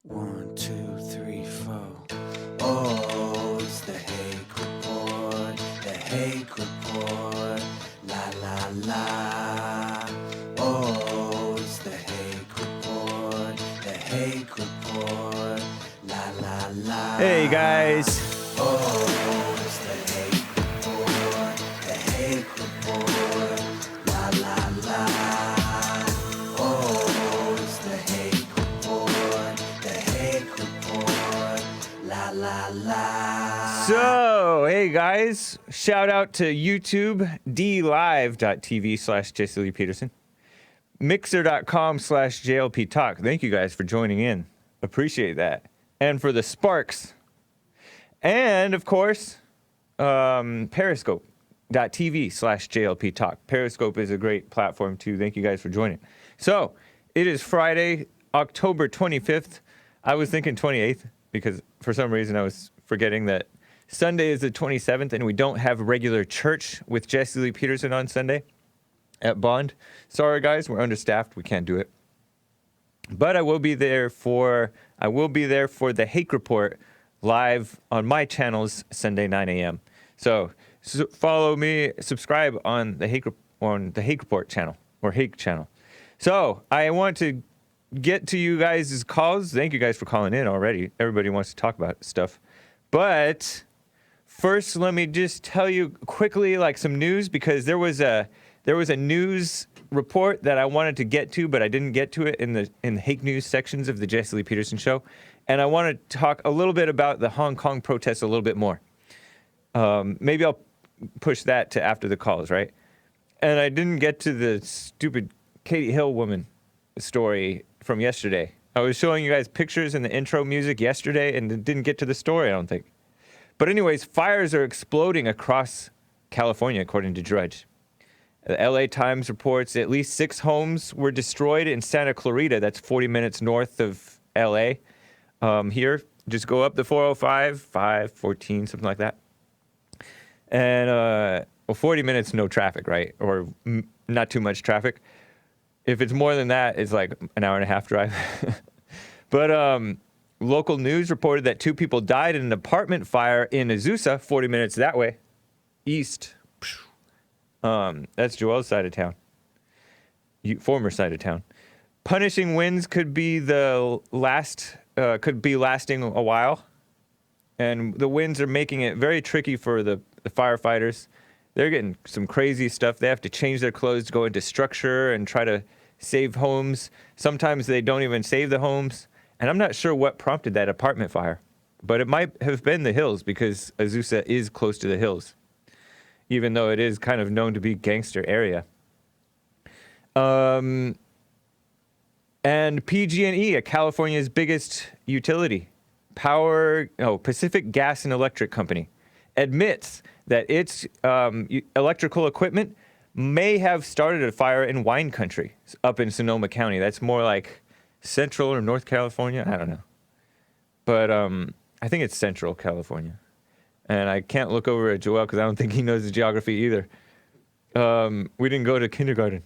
1, 2, 3, 4. Oh, it's the Hake Report, the Hake Report, la la la. Oh, it's the Hake Report, the Hake Report, la la la. Hey guys. Oh, it's the Hake Report, the Hake Report, la la la. Oh, it's the Hake Report, the Hake Report, la la la. So, hey guys, shout out to YouTube, dlive.tv/Jesse Lee Peterson, mixer.com/JLP Talk. Thank you guys for joining in. Appreciate that. And for the Sparks. And of course, Periscope.tv/JLP Talk. Periscope is a great platform too. Thank you guys for joining. So, it is Friday, October 25th. I was thinking 28th because for some reason I was forgetting that Sunday is the 27th and we don't have regular church with Jesse Lee Peterson on Sunday at Bond. Sorry guys, we're understaffed. We can't do it. But I will be there for the Hake Report live on my channels Sunday 9 a.m. So follow me, subscribe on the Hake Report channel or Hake channel. So I want to get to you guys' calls. Thank you guys for calling in already. Everybody wants to talk about stuff. But first, let me just tell you quickly like some news because there was a news report that I wanted to get to, but I didn't get to it in the Hake News sections of the Jesse Lee Peterson show. And I want to talk a little bit about the Hong Kong protests a little bit more. Maybe I'll push that to after the calls, right? And I didn't get to the stupid Katie Hill woman story from yesterday. I was showing you guys pictures in the intro music yesterday and didn't get to the story, I don't think. But anyways, fires are exploding across California, according to Drudge. The LA Times reports at least 6 homes were destroyed in Santa Clarita. That's 40 minutes north of LA. Here, just go up the 405, 514, something like that. And, 40 minutes, no traffic, right? Or not too much traffic. If it's more than that, it's like an hour and a half drive. But local news reported that 2 people died in an apartment fire in Azusa, 40 minutes that way, east. That's Joel's side of town. Former side of town. Punishing winds could be lasting a while. And the winds are making it very tricky for the firefighters. They're getting some crazy stuff. They have to change their clothes to go into structure and try to save homes. Sometimes they don't even save the homes. And I'm not sure what prompted that apartment fire. But it might have been the hills because Azusa is close to the hills, even though it is kind of known to be gangster area. And PG&E, California's biggest utility, Pacific Gas and Electric Company, admits that its electrical equipment may have started a fire in wine country up in Sonoma County. That's more like Central or North California. I don't know. But I think it's Central California. And I can't look over at Joel because I don't think he knows the geography either. We didn't go to kindergarten.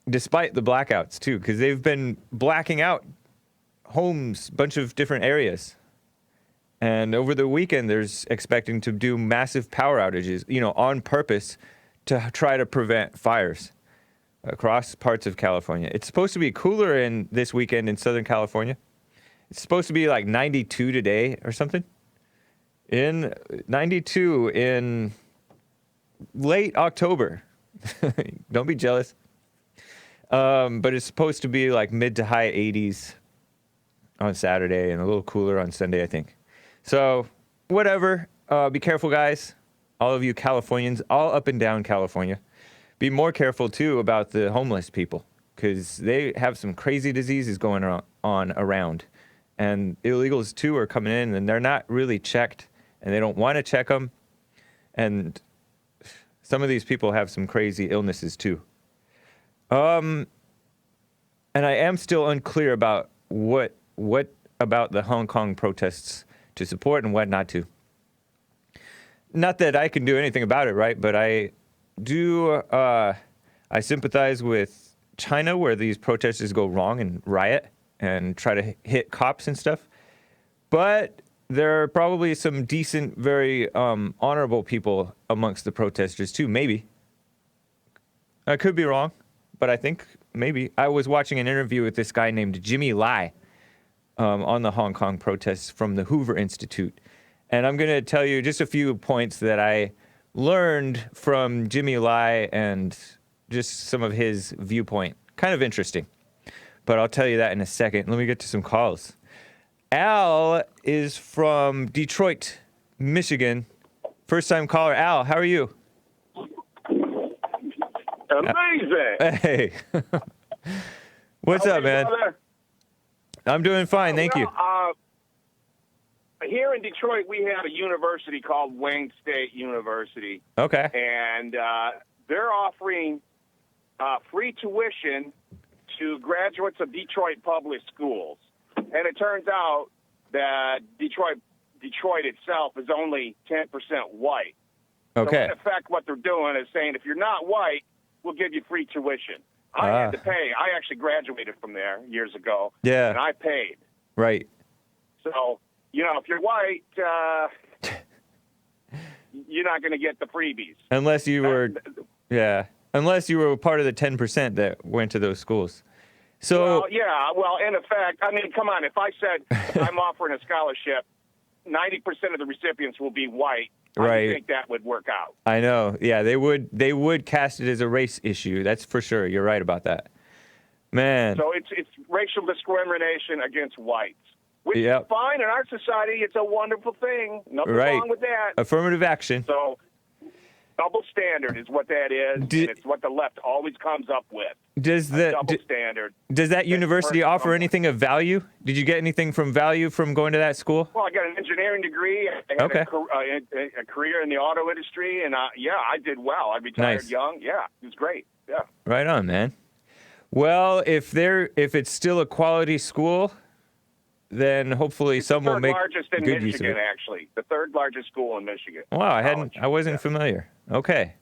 Despite the blackouts, too, because they've been blacking out homes, bunch of different areas. And over the weekend, there's expecting to do massive power outages, on purpose to try to prevent fires across parts of California. It's supposed to be cooler in this weekend in Southern California. It's supposed to be like 92 today or something. In 92 in late October. Don't be jealous. But it's supposed to be like mid to high 80s on Saturday and a little cooler on Sunday, I think. So, whatever. Be careful, guys. All of you Californians, all up and down California. Be more careful, too, about the homeless people because they have some crazy diseases going on around. And illegals, too, are coming in, and they're not really checked, and they don't want to check them. And some of these people have some crazy illnesses, too. And I am still unclear about what about the Hong Kong protests to support and what not to. Not that I can do anything about it, right? But I do, I sympathize with China where these protesters go wrong and riot and try to hit cops and stuff. But there are probably some decent, very honorable people amongst the protesters too, maybe. I could be wrong, but I think maybe. I was watching an interview with this guy named Jimmy Lai on the Hong Kong protests from the Hoover Institute. And I'm going to tell you just a few points that I learned from Jimmy Lai and just some of his viewpoint. Kind of interesting. But I'll tell you that in a second. Let me get to some calls. Al is from Detroit, Michigan. First-time caller. Al, how are you? Amazing. Hey. What's up, man? Brother? I'm doing fine, thank you. Here in Detroit, we have a university called Wayne State University. Okay. And they're offering free tuition to graduates of Detroit public schools. And it turns out that Detroit itself is only 10% white. Okay. So in effect, what they're doing is saying, if you're not white, we'll give you free tuition. I had to pay. I actually graduated from there years ago. Yeah. And I paid. Right. So, if you're white, you're not going to get the freebies. Unless you were, unless you were part of the 10% that went to those schools. So, in effect, I mean, come on. If I said I'm offering a scholarship, 90% of the recipients will be white. Right. I think that would work out. I know. Yeah, they would cast it as a race issue. That's for sure. You're right about that. Man. So it's racial discrimination against whites. Which is Yep. fine in our society. It's a wonderful thing. Nothing Right. wrong with that. Affirmative action. So double standard is what that is, and it's what the left always comes up with. Double standard. Does that university offer anything of value? Did you get anything from value from going to that school? Well, I got an engineering degree. I had a career in the auto industry, and I did well. I retired young. Yeah, it was great. Yeah. Right on, man. Well, if it's still a quality school, then hopefully some will make largest in good Michigan, use of it. Actually, the third largest school in Michigan. Wow, I wasn't familiar. Okay,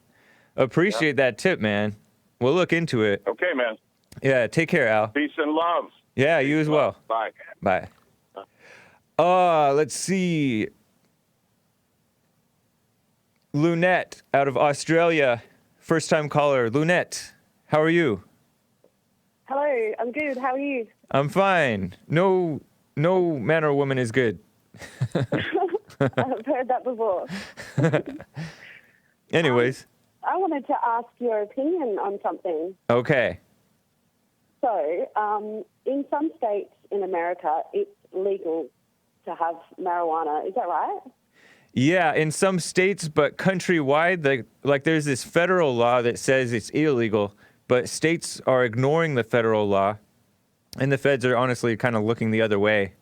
appreciate that tip, man. We'll look into it. Okay, man. Yeah, take care, Al. Peace and love. Yeah, you as well. Bye. Bye. Let's see. Lunette out of Australia, first-time caller. Lunette, how are you? Hello, I'm good. How are you? I'm fine. No man or woman is good. I've heard that before. Anyways. I wanted to ask your opinion on something. Okay. So, in some states in America, it's legal to have marijuana. Is that right? Yeah, in some states, but countrywide, there's this federal law that says it's illegal, but states are ignoring the federal law, and the feds are honestly kind of looking the other way.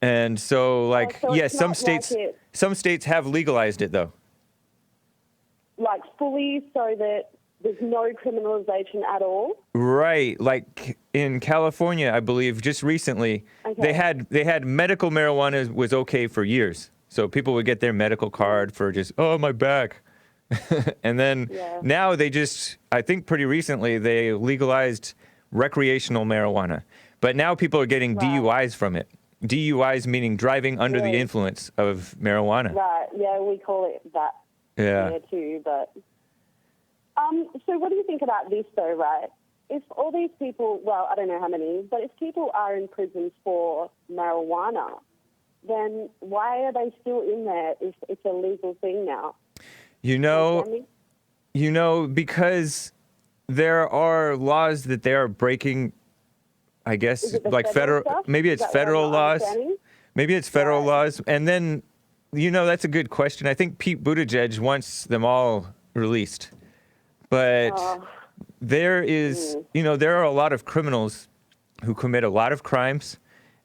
And so, some states have legalized it, though. Like fully, so that there's no criminalization at all? Right. Like in California, I believe, just recently, they had medical marijuana was okay for years. So people would get their medical card for just, my back. And then now I think pretty recently, they legalized recreational marijuana. But now people are getting DUIs from it. DUIs meaning driving under the influence of marijuana. Right, yeah, we call it that here too. But so what do you think about this though, right? If all these people, well, I don't know how many, but if people are in prison for marijuana, then why are they still in there if it's a legal thing now? Because there are laws that they are breaking. I guess like federal maybe it's federal laws. Maybe it's federal laws. And then, that's a good question. I think Pete Buttigieg wants them all released. But there are a lot of criminals who commit a lot of crimes,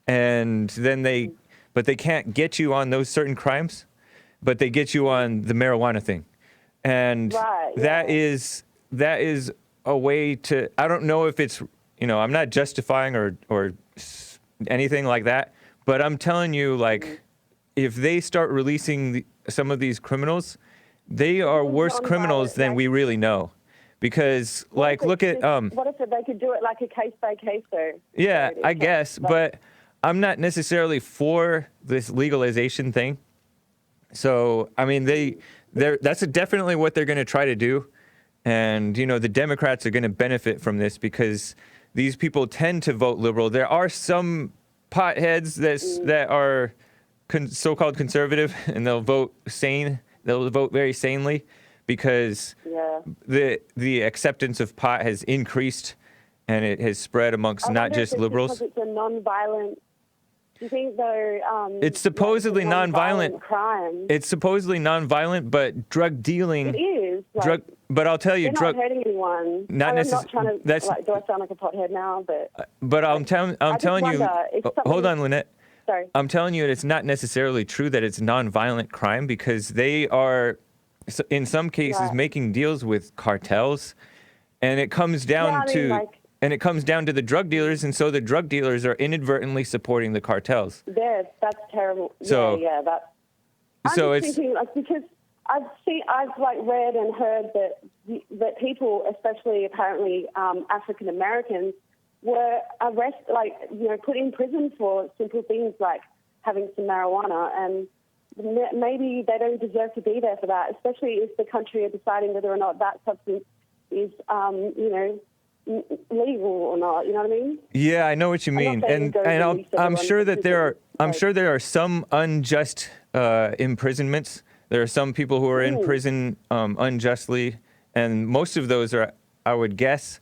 and then but they can't get you on those certain crimes, but they get you on the marijuana thing. And that is a way to, I don't know if it's, I'm not justifying or anything like that, but I'm telling you, if they start releasing some of these criminals, they are worse criminals than we really know. because like look at What if they could do it like a case by case though? Yeah, So I it's guess, like- but I'm not necessarily for this legalization thing. So, I mean, that's definitely what they're going to try to do. And, you know, the Democrats are going to benefit from this because these people tend to vote liberal. There are some potheads that are so-called conservative, and they'll vote sane. They'll vote very sanely because the acceptance of pot has increased, and it has spread amongst not just liberals. Because it's a non-violent. Do you think though? It's supposedly non-violent crime. It's supposedly non-violent, but drug dealing. It is. Like, but I'll tell you, they're not hurting anyone. I'm not trying to. Do I sound like a pothead now? But I'm telling you. Hold on, Lunette. Sorry. I'm telling you, it's not necessarily true that it's non-violent crime because they are, in some cases, making deals with cartels, and it comes down And it comes down to the drug dealers, and so the drug dealers are inadvertently supporting the cartels. Yeah, that's terrible. So, I'm just thinking, like, because I've read and heard that people, especially apparently African Americans, were arrested, put in prison for simple things like having some marijuana, and maybe they don't deserve to be there for that, especially if the country are deciding whether or not that substance is, legal or not, you know what I mean? Yeah, I know what you mean, I'm sure that there are some unjust imprisonments. There are some people who are in prison unjustly, and most of those are, I would guess,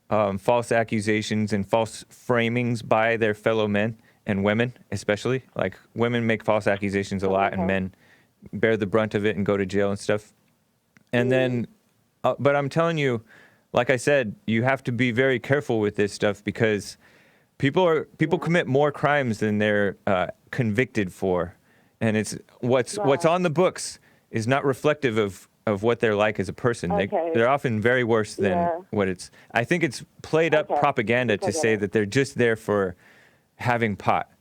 false accusations and false framings by their fellow men and women, especially. Like women make false accusations a lot, and men bear the brunt of it and go to jail and stuff. And then, but I'm telling you. Like I said, you have to be very careful with this stuff because people commit more crimes than they're convicted for, and it's what's on the books is not reflective of what they're like as a person. They're often very worse than what it's. I think it's played up propaganda to say that they're just there for having pot.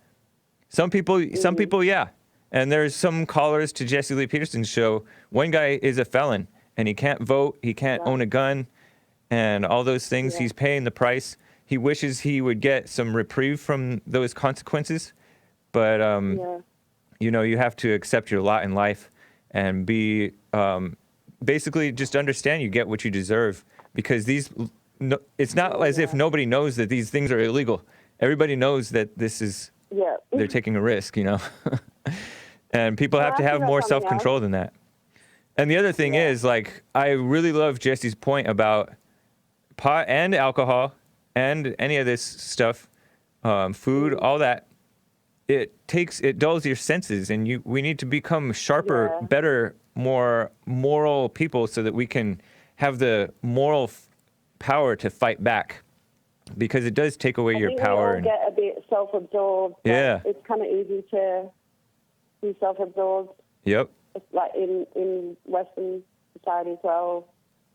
Some people, yeah. And there's some callers to Jesse Lee Peterson's show. One guy is a felon, and he can't vote, he can't own a gun. And all those things, he's paying the price. He wishes he would get some reprieve from those consequences. But, you know, you have to accept your lot in life and be, basically just understand you get what you deserve. Because it's not as if nobody knows that these things are illegal. Everybody knows that this is, they're taking a risk, you know. And people have to have more self-control than that. And the other thing is, like, I really love Jesse's point about pot and alcohol and any of this stuff, food, all that. It dulls your senses, and we need to become sharper, better, more moral people so that we can have the moral power to fight back, because it does take away your power. I think we all get a bit self-absorbed. Yeah. It's kind of easy to be self-absorbed. Yep. Like in Western society as well.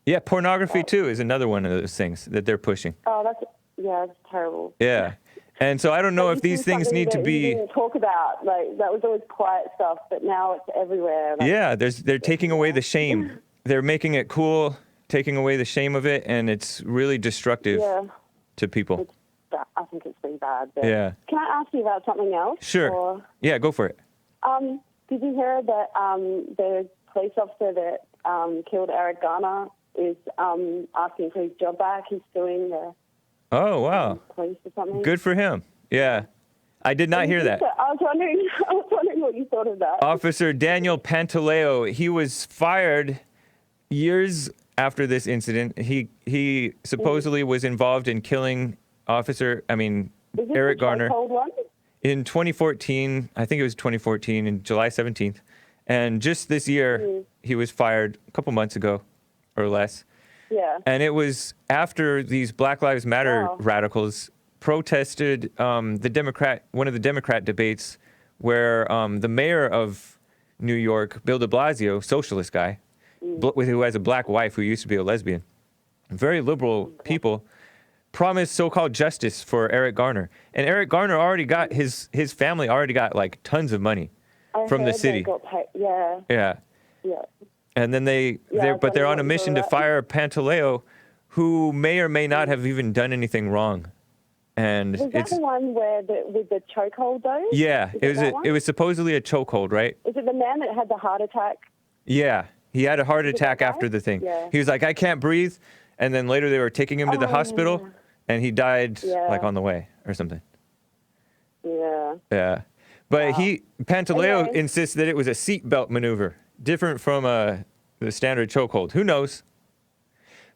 Yeah, pornography too is another one of those things that they're pushing. Oh, that's terrible. Yeah, and so I don't know if these things need to be. You didn't talk about, like, that was always quiet stuff, but now it's everywhere. Like, yeah, they're taking away the shame. They're making it cool, taking away the shame of it, and it's really destructive to people. I think it's pretty bad. But yeah. Can I ask you about something else? Sure. Or, yeah, go for it. Did you hear that the police officer that killed Eric Garner is asking for his job back? He's suing the police or something. Good for him. Yeah. I did not hear that. I was wondering what you thought of that. Officer Daniel Pantaleo, he was fired years after this incident. He supposedly was involved in killing Eric Garner. In 2014, I think it was 2014, in July 17th. And just this year, he was fired a couple months ago or less. Yeah. And it was after these Black Lives Matter radicals protested one of the Democrat debates where the mayor of New York, Bill de Blasio, socialist guy, who has a black wife who used to be a lesbian, very liberal people, promised so-called justice for Eric Garner. And Eric Garner already got, his family already got, like, tons of money from the city. Yeah. And then they're on a mission to fire Pantaleo who may or may not have even done anything wrong. And Was that the one where with the chokehold though? Yeah, it was supposedly a chokehold, right? Is it the man that had the heart attack? Yeah, he had a heart attack after the thing. Yeah. He was like, I can't breathe. And then later they were taking him to the hospital, and he died like on the way or something. Yeah. Yeah. But Pantaleo Anyway. insists that it was a seatbelt maneuver, different from the standard chokehold. Who knows?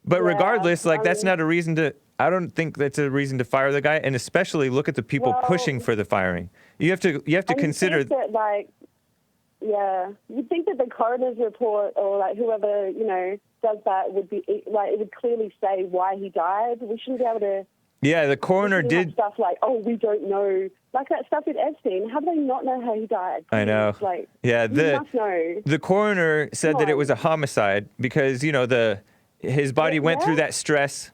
But regardless, like that's not a reason to. I don't think that's a reason to fire the guy, and especially look at the people pushing for the firing. You have to consider. You think that, you'd think that the coroner's report or like whoever does that would be like it would clearly say why he died. We shouldn't be able to. Yeah, the coroner did stuff like, we don't know, like that stuff with Epstein. How do they not know how he died? I know. Like, yeah, you must know. The coroner said that it was a homicide because his body went through that stress.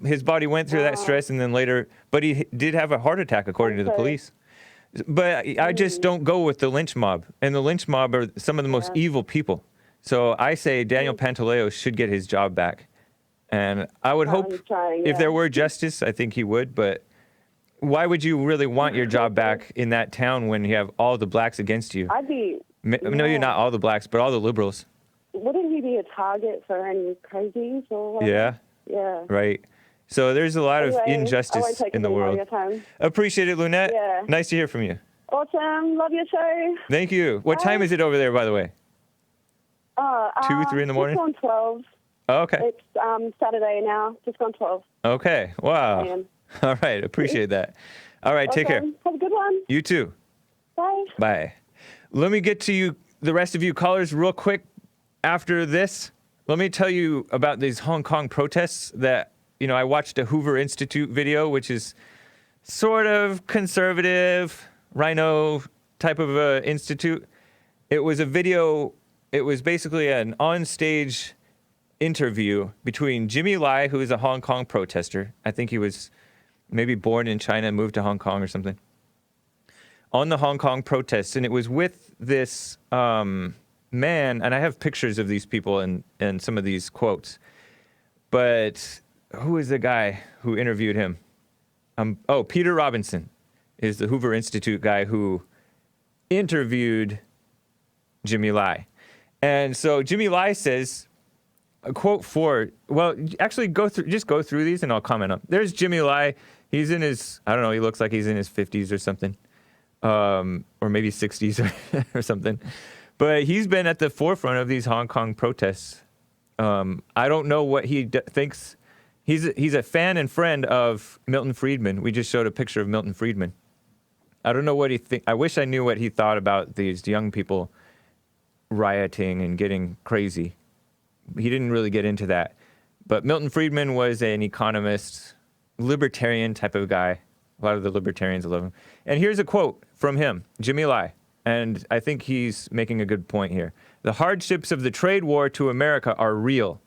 His body went through that stress, and then later, but he did have a heart attack according to the police. But I just don't go with the lynch mob, and the lynch mob are some of the most evil people. So I say Daniel Pantaleo should get his job back. And I would hope if there were justice, I think he would. But why would you really want your job back in that town when you have all the blacks against you? I'd be. Maybe not all the blacks, but all the liberals. Wouldn't he be a target for any crazies or whatever? Yeah. Yeah. Right. So there's a lot of injustice in the world. Appreciate it, Lunette. Yeah. Nice to hear from you. Awesome. Love your show. Thank you. What time is it over there, by the way? 2, 3 in the morning? Just on 12. Oh, okay. It's Saturday now. Just gone 12. Okay. Wow. All right. Appreciate that. All right. Take care. Have a good one. You too. Bye. Bye. Let me get to you, the rest of you callers, real quick after this. Let me tell you about these Hong Kong protests that, I watched a Hoover Institute video, which is sort of conservative, rhino type of institute. It was a video. It was basically an on-stage interview between Jimmy Lai, who is a Hong Kong protester. I think he was maybe born in China and moved to Hong Kong or something. On the Hong Kong protests, and it was with this man, and I have pictures of these people and some of these quotes. But who is the guy who interviewed him? Peter Robinson is the Hoover Institute guy who interviewed Jimmy Lai. And so Jimmy Lai says, a quote actually go through these and I'll comment on. There's Jimmy Lai. He's in his, I don't know, he looks like he's in his 50s or something. Or maybe 60s or something. But he's been at the forefront of these Hong Kong protests. I don't know what he thinks. He's a fan and friend of Milton Friedman. We just showed a picture of Milton Friedman. I don't know what he thinks. I wish I knew what he thought about these young people rioting and getting crazy. He didn't really get into that. But Milton Friedman was an economist, libertarian type of guy. A lot of the libertarians love him. And here's a quote from him, Jimmy Lai. And I think he's making a good point here. The hardships of the trade war to America are real,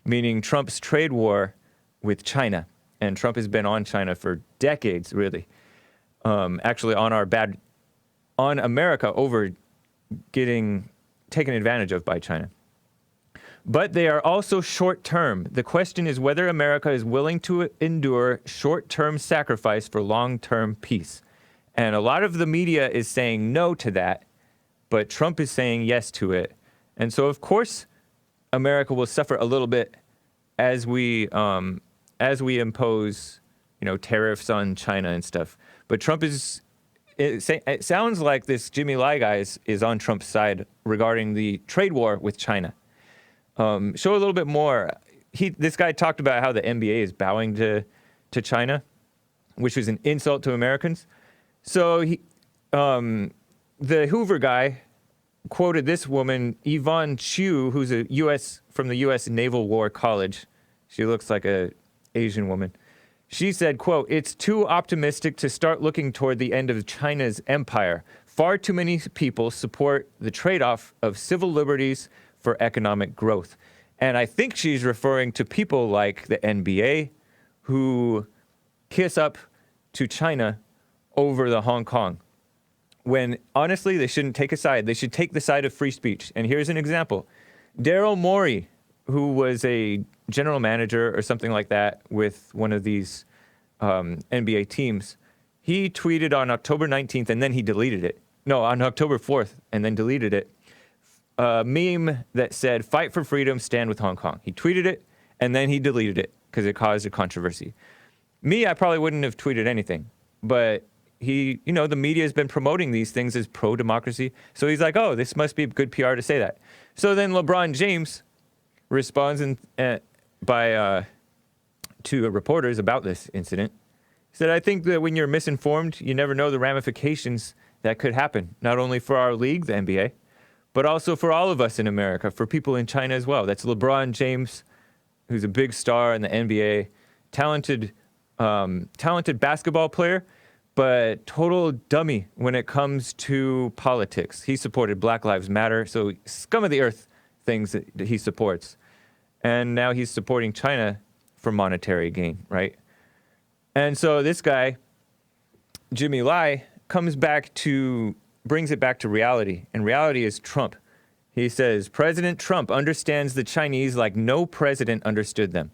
meaning Trump's trade war with China. And Trump has been on China for decades, really. Actually on America over getting taken advantage of by China. But they are also short-term. The question is whether America is willing to endure short-term sacrifice for long-term peace. And a lot of the media is saying no to that, but Trump is saying yes to it. And so, of course, America will suffer a little bit as we impose, tariffs on China and stuff. But Trump it sounds like this Jimmy Lai guy is on Trump's side regarding the trade war with China. Show a little bit more. This guy talked about how the NBA is bowing to China, which was an insult to Americans. So the Hoover guy quoted this woman, Yvonne Chu, who's from the U.S. Naval War College. She looks like a Asian woman. She said, quote, "It's too optimistic to start looking toward the end of China's empire. Far too many people support the trade-off of civil liberties for economic growth." And I think she's referring to people like the NBA who kiss up to China over the Hong Kong. When, honestly, they shouldn't take a side. They should take the side of free speech. And here's an example. Daryl Morey who was a general manager or something like that with one of these NBA teams. He tweeted on October 19th, and then he deleted it. No, on October 4th, and then deleted it. A meme that said, "Fight for freedom, stand with Hong Kong." He tweeted it, and then he deleted it because it caused a controversy. Me, I probably wouldn't have tweeted anything, but he, the media has been promoting these things as pro-democracy, so he's like, oh, this must be good PR to say that. So then LeBron James responds to reporters about this incident. He said, "I think that when you're misinformed, you never know the ramifications that could happen, not only for our league, the NBA, but also for all of us in America, for people in China as well." That's LeBron James, who's a big star in the NBA, talented basketball player, but total dummy when it comes to politics. He supported Black Lives Matter, so scum of the earth things that he supports. And now he's supporting China for monetary gain, right? And so this guy, Jimmy Lai, brings it back to reality. And reality is Trump. He says, "President Trump understands the Chinese like no president understood them.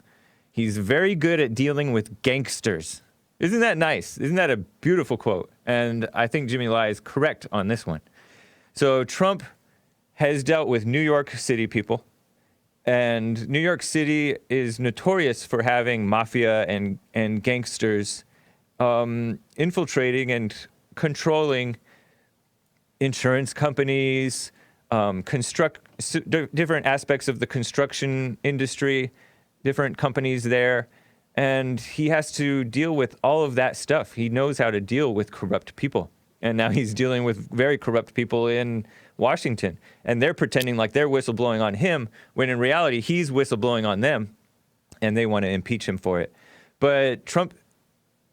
He's very good at dealing with gangsters." Isn't that nice? Isn't that a beautiful quote? And I think Jimmy Lai is correct on this one. So Trump has dealt with New York City people. And New York City is notorious for having mafia and gangsters infiltrating and controlling insurance companies, different aspects of the construction industry, different companies there. And he has to deal with all of that stuff. He knows how to deal with corrupt people. And now he's dealing with very corrupt people in Washington. And they're pretending like they're whistleblowing on him, when in reality, he's whistleblowing on them, and they want to impeach him for it. But Trump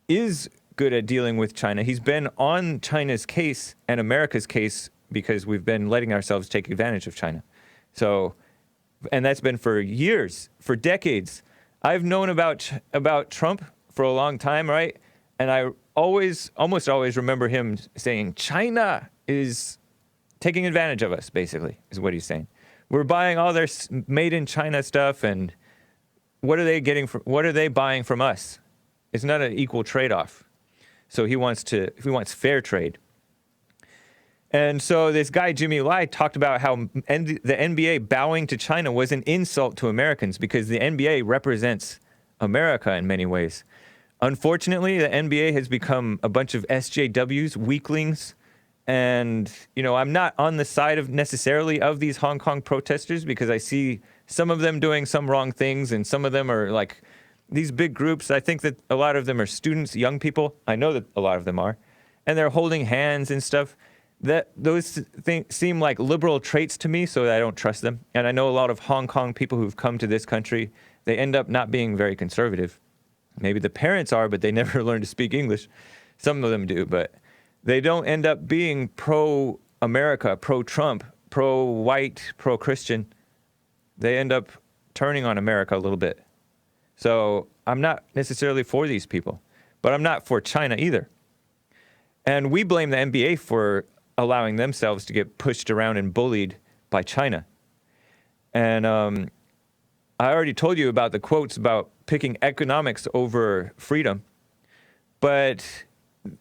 is good at dealing with China. He's been on China's case and America's case because we've been letting ourselves take advantage of China. So, and that's been for years, for decades. I've known about Trump for a long time, right? And I almost always remember him saying, China is taking advantage of us, basically, is what he's saying. We're buying all their made in China stuff, and what are they buying from us? It's not an equal trade-off. So he wants fair trade. And so this guy, Jimmy Lai, talked about how the NBA bowing to China was an insult to Americans because the NBA represents America in many ways. Unfortunately, the NBA has become a bunch of SJWs, weaklings. And, I'm not on the side of necessarily of these Hong Kong protesters because I see some of them doing some wrong things and some of them are like these big groups. I think that a lot of them are students, young people. I know that a lot of them are. And they're holding hands and stuff. Those things seem like liberal traits to me, so I don't trust them. And I know a lot of Hong Kong people who've come to this country, they end up not being very conservative. Maybe the parents are, but they never learn to speak English. Some of them do, but they don't end up being pro-America, pro-Trump, pro-white, pro-Christian. They end up turning on America a little bit. So I'm not necessarily for these people, but I'm not for China either. And we blame the NBA for allowing themselves to get pushed around and bullied by China. And I already told you about the quotes about picking economics over freedom. But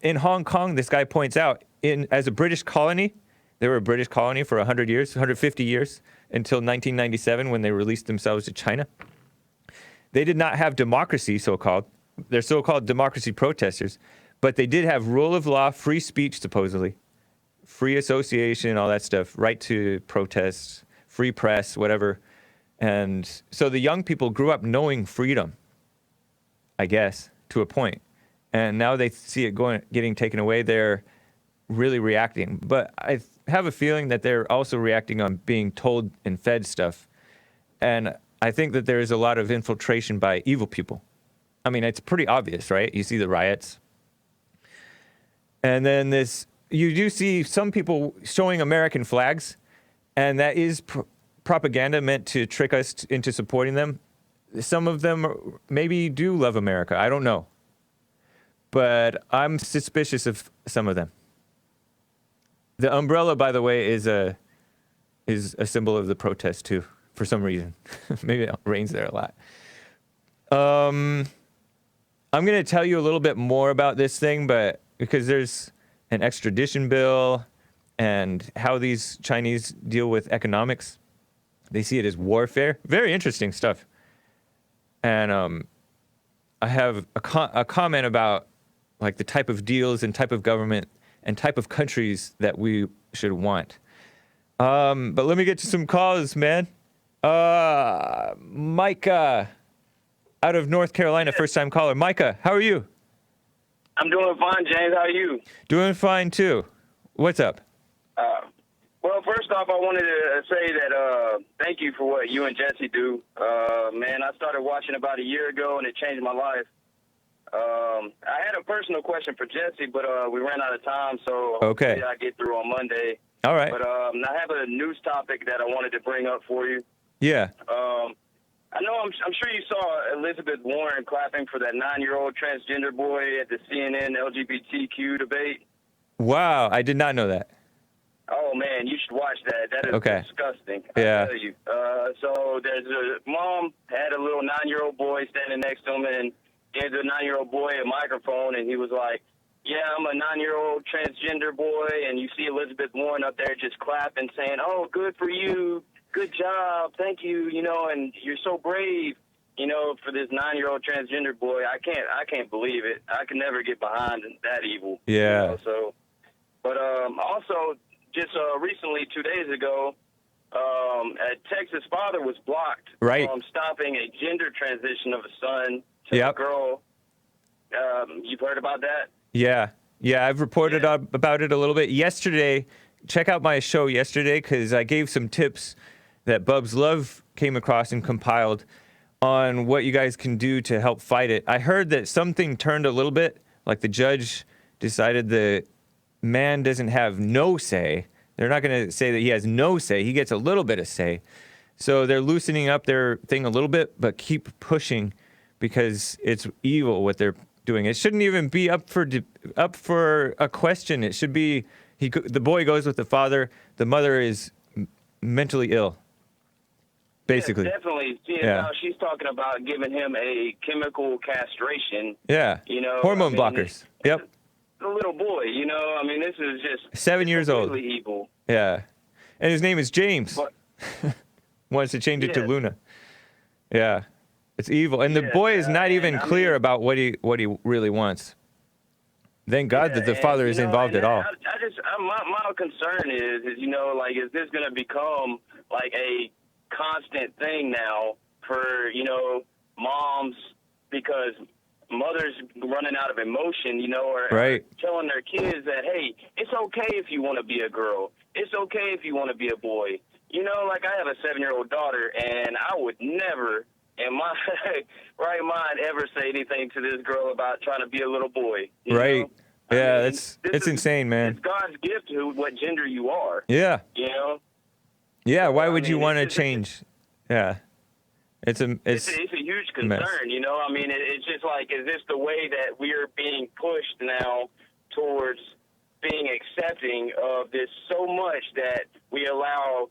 in Hong Kong, this guy points out, as a British colony, they were a British colony for 100 years, 150 years, until 1997 when they released themselves to China. They did not have democracy, so-called. They're so-called democracy protesters. But they did have rule of law, free speech, supposedly, free association, all that stuff, right to protest, free press, whatever. And so the young people grew up knowing freedom, I guess, to a point. And now they see it getting taken away. They're really reacting. But I have a feeling that they're also reacting on being told and fed stuff. And I think that there is a lot of infiltration by evil people. I mean, it's pretty obvious, right? You see the riots. And then you do see some people showing American flags, and that is propaganda meant to trick us into supporting them. Some of them maybe do love America. I don't know. But I'm suspicious of some of them. The umbrella, by the way, is a symbol of the protest, too. for some reason. Maybe it rains there a lot. I'm going to tell you a little bit more about this thing, but because there's an extradition bill and how these Chinese deal with economics, they see it as warfare. Very interesting stuff. And I have a comment about like the type of deals and type of government and type of countries that we should want. But let me get to some calls, man. Micah, out of North Carolina, first-time caller. Micah, how are you? I'm doing fine, James. How are you? Doing fine, too. What's up? Well, first off, I wanted to say that thank you for what you and Jesse do. Man, I started watching about a year ago, and it changed my life. I had a personal question for Jesse, but we ran out of time, so okay. I get through on Monday. All right. But I have a news topic that I wanted to bring up for you. Yeah. I know I'm sure you saw Elizabeth Warren clapping for that 9-year-old transgender boy at the CNN LGBTQ debate. Wow, I did not know that. Oh, man, you should watch that. That is disgusting. Yeah. I tell you. So there's a mom had a little 9-year-old boy standing next to him and gave the 9-year-old boy a microphone, and he was like, yeah, I'm a 9-year-old transgender boy, and you see Elizabeth Warren up there just clapping, saying, oh, good for you. Good job, thank you, and you're so brave, for this 9-year-old transgender boy. I can't believe it. I can never get behind that evil. Yeah. But also, just recently, 2 days ago, a Texas father was blocked from stopping a gender transition of a son to a girl. You've heard about that? Yeah, I've reported about it a little bit. Yesterday, check out my show yesterday, because I gave some tips that Bub's Love came across and compiled on what you guys can do to help fight it. I heard that something turned a little bit, like the judge decided the man doesn't have no say. They're not going to say that he has no say. He gets a little bit of say. So they're loosening up their thing a little bit, but keep pushing because it's evil what they're doing. It shouldn't even be up for a question. It should be the boy goes with the father. The mother is mentally ill. Basically. Yeah, definitely. Now she's talking about giving him a chemical castration. Yeah. Hormone blockers. Yep. The little boy, this is just 7 years old. Really evil. Yeah. And his name is James. Wants to change it to Luna. Yeah. It's evil. And the boy is not even clear about what he really wants. Thank God that the father is involved at all. My concern is is this going to become like a constant thing now for, moms, because mothers running out of emotion, or telling their kids that, hey, it's okay if you want to be a girl. It's okay if you want to be a boy. I have a 7-year-old daughter, and I would never in my right mind ever say anything to this girl about trying to be a little boy. You know? Yeah, it's insane, man. It's God's gift to what gender you are. Yeah. Yeah, why would you want to change? Yeah. It's a huge concern, mess. It's just like, is this the way that we are being pushed now towards being accepting of this so much that we allow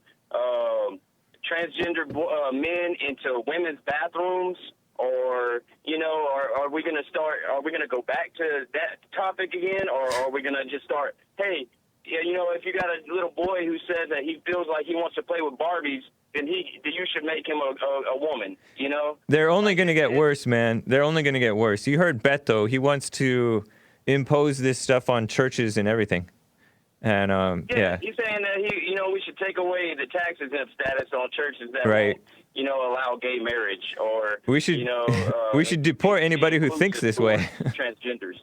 transgender men into women's bathrooms? Or, are we going to go back to that topic again? Or are we going to just start, hey, if you got a little boy who says that he feels like he wants to play with Barbies, then you should make him a woman, They're only going to get worse, man. They're only going to get worse. You heard Beto. He wants to impose this stuff on churches and everything. And, He's saying that we should take away the tax exempt status on churches that won't, allow gay marriage, or we should we should deport anybody who thinks this way. Transgenders.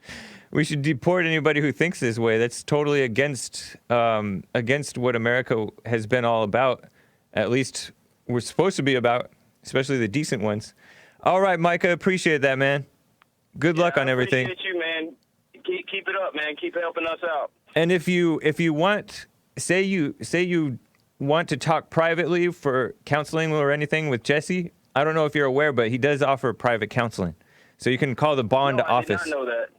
We should deport anybody who thinks this way. That's totally against what America has been all about. At least we're supposed to be about, especially the decent ones. All right, Micah, appreciate that, man. Good luck on everything. Appreciate you, man. Keep it up, man. Keep helping us out. And if you want, say you want to talk privately for counseling or anything with Jesse, I don't know if you're aware, but he does offer private counseling. So you can call the bond office. I did not know that.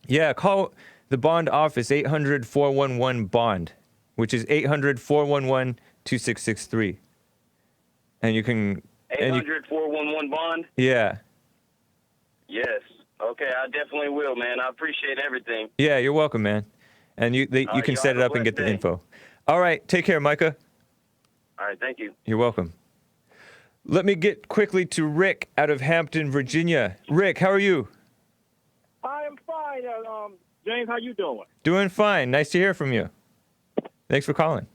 Yeah, call the bond office, 800-411-BOND, which is 800-411-2663. and you can 800-411 bond. Yeah. Yes. Okay, I definitely will, man. I appreciate everything. Yeah, you're welcome, man. And you can set it up and get the info. All right, take care, Micah. All right, thank you. You're welcome. Let me get quickly to Rick out of Hampton, Virginia. Rick, how are you? I am fine. James, how you doing? Doing fine. Nice to hear from you. Thanks for calling.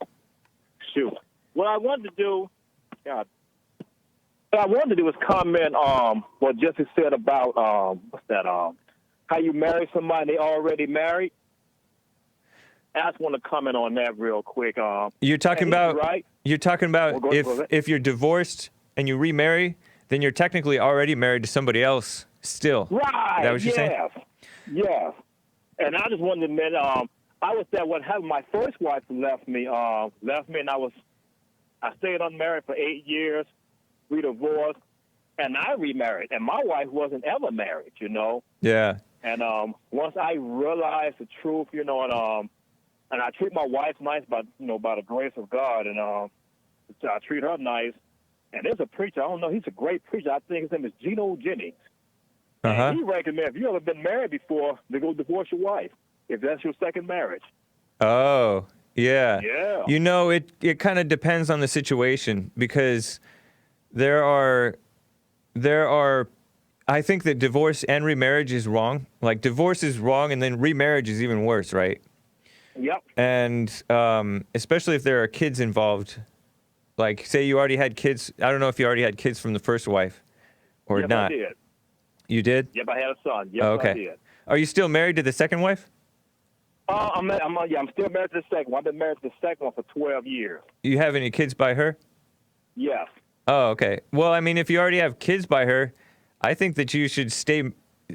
Shoot. What I wanted to do, is comment what Jesse said about how you marry somebody they already married. I just want to comment on that real quick. You're talking about right? You're talking about if you're divorced and you remarry, then you're technically already married to somebody else still. Right. Is that what you're saying? Yes. And I just wanted to admit, I was there when my first wife left me, and I stayed unmarried for 8 years. We divorced, and I remarried, and my wife wasn't ever married, you know. Yeah. And once I realized the truth, you know, and I treat my wife nice, by the grace of God, and I treat her nice. And there's a preacher, I don't know, he's a great preacher. I think his name is Geno Jennings. And he recommends, if you ever been married before, to go divorce your wife, if that's your second marriage. Oh, yeah. Yeah. You know, it kind of depends on the situation, because there are, I think that divorce and remarriage is wrong. Like, divorce is wrong, and then remarriage is even worse, right? Yep. And especially if there are kids involved. Like, say you already had kids. I don't know if you already had kids from the first wife or Yes, not. I did. You did? Yep, I had a son. Yes, okay. I did. Are you still married to the second wife? I'm still married to the second one. I've been married to the second one for 12 years. You have any kids by her? Yes. Oh, okay. Well, I mean, if you already have kids by her, I think that you should stay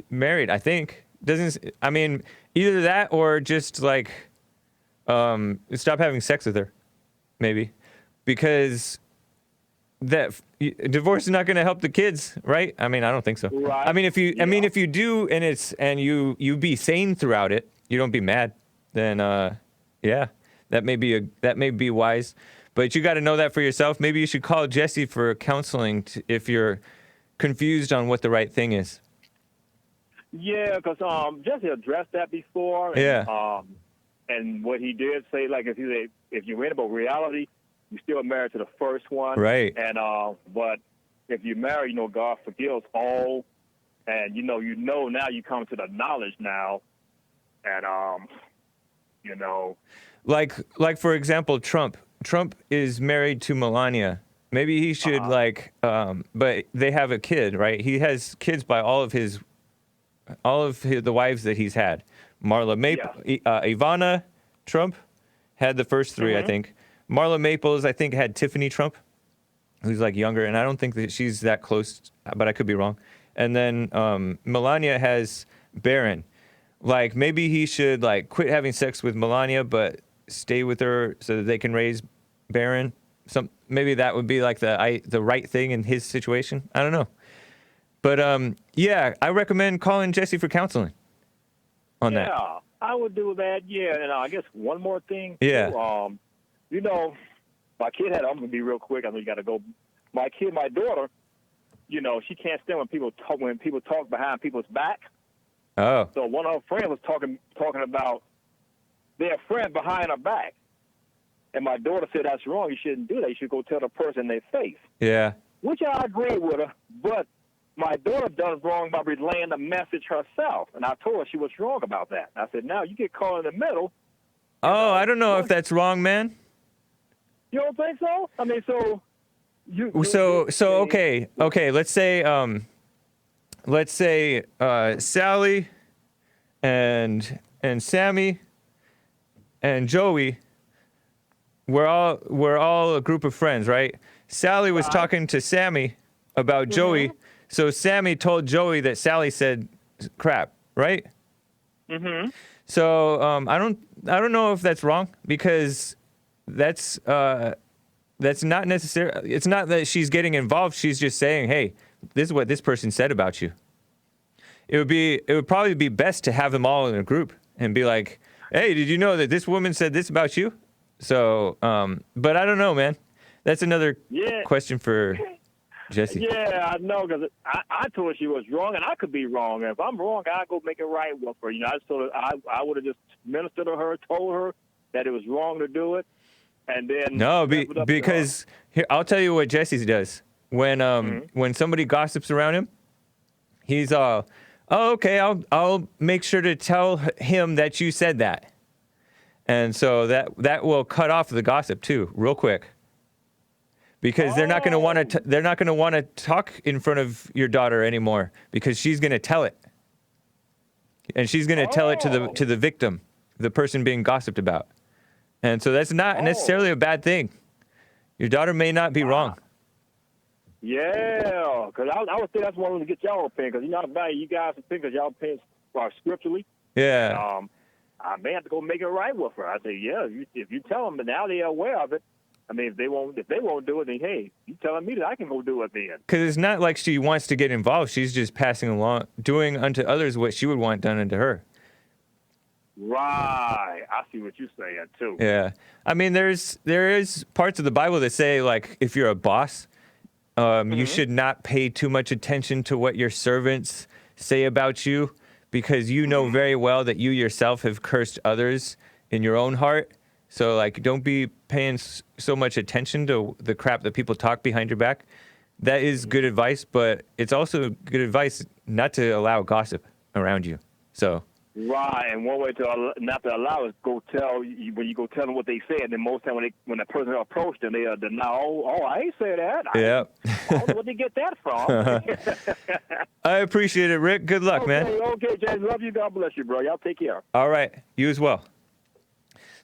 married. I think either that or just like stop having sex with her, maybe, because divorce is not going to help the kids, right? I mean, I don't think so. Right. I mean, if you do, and you be sane throughout it, you don't be mad, then yeah, that may be wise. But you got to know that for yourself. Maybe you should call Jesse for counseling if you're confused on what the right thing is. Yeah, because Jesse addressed that before. And, Yeah. And what he did say, like, if you read about reality, you're still married to the first one. Right. And but if you marry, God forgives all, and now you come to the knowledge now, and like for example, Trump is married to Melania. Maybe he should but they have a kid, right? He has kids by all of the wives that he's had. Marla Maple, Ivana Trump had the first three, I think. Marla Maples, I think, had Tiffany Trump, who's like younger, and I don't think that she's that close, but I could be wrong. And then Melania has Barron. Like, maybe he should quit having sex with Melania, but stay with her so that they can raise Barron. Maybe that would be like the right thing in his situation. I don't know. But yeah, I recommend calling Jesse for counseling on that. Yeah, I would do that. Yeah, and I guess one more thing. Yeah. Too, my kid I'm going to be real quick. I know you got to go. My daughter, she can't stand when people talk behind people's back. Oh. So one of her friends was talking about their friend behind her back. And my daughter said, that's wrong. You shouldn't do that. You should go tell the person in their face. Yeah. Which I agree with her, but my daughter done wrong by relaying the message herself. And I told her she was wrong about that. I said, now you get caught in the middle. Oh, I don't know if that's wrong, man. You don't think so? I mean, okay. Let's say Sally and Sammy and Joey. We're all a group of friends, right? Sally was talking to Sammy about Joey, so Sammy told Joey that Sally said crap, right? Mm-hmm. So I don't know if that's wrong, because that's not necessarily. It's not that she's getting involved. She's just saying, hey, this is what this person said about you. It would probably be best to have them all in a group and be like, hey, did you know that this woman said this about you? So, but I don't know, man. That's another Yeah. question for Jesse. Yeah, I know, because I told her she was wrong, and I could be wrong. And if I'm wrong, I'd go make it right with her. You know, I told her I would have just ministered to her, told her that it was wrong to do it, and then because here I'll tell you what Jesse does when somebody gossips around him. He's oh, okay, I'll make sure to tell him that you said that, and so that will cut off the gossip too, real quick. Because they're not going to want to talk in front of your daughter anymore, because she's going to tell it, and she's going to tell it to the victim, the person being gossiped about, and so that's not necessarily a bad thing. Your daughter may not be wrong. Yeah, because I would think that's one of them to get y'all opinion, because you guys think because y'all opinions are scripturally. Yeah. I may have to go make it right with her. I say, yeah, if you tell them, but now they're aware of it. I mean, if they won't do it, then hey, you telling me that I can go do it then? Because it's not like she wants to get involved. She's just passing along, doing unto others what she would want done unto her. Right. I see what you're saying too. Yeah. I mean, there is parts of the Bible that say, like, if you're a boss, you should not pay too much attention to what your servants say about you, because you know very well that you yourself have cursed others in your own heart. So, like, don't be paying so much attention to the crap that people talk behind your back. That is good advice, but it's also good advice not to allow gossip around you. So. Right, and one way to not to allow is go tell when you go tell them what they said. Then most time when the person approached them, they deny. Oh, I ain't say that. Yeah. I don't know where they get that from. I appreciate it, Rick. Good luck, man. Okay, James. Love you. God bless you, bro. Y'all take care. All right, you as well.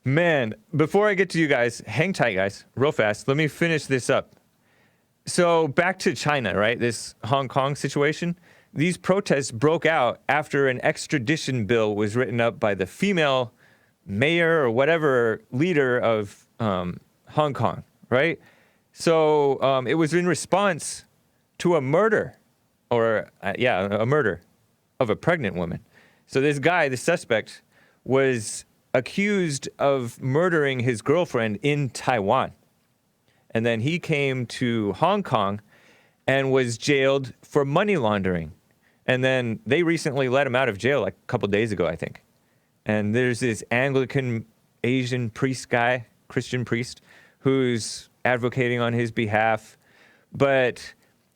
Man, before I get to you guys, hang tight, guys, real fast. Let me finish this up. So back to China, right? This Hong Kong situation. These protests broke out after an extradition bill was written up by the female mayor or whatever leader of Hong Kong, right? So it was in response to a murder, a murder of a pregnant woman. So this guy, the suspect, was accused of murdering his girlfriend in Taiwan. And then he came to Hong Kong and was jailed for money laundering. And then they recently let him out of jail like a couple days ago, I think. And there's this Anglican Asian priest guy, Christian priest, who's advocating on his behalf. But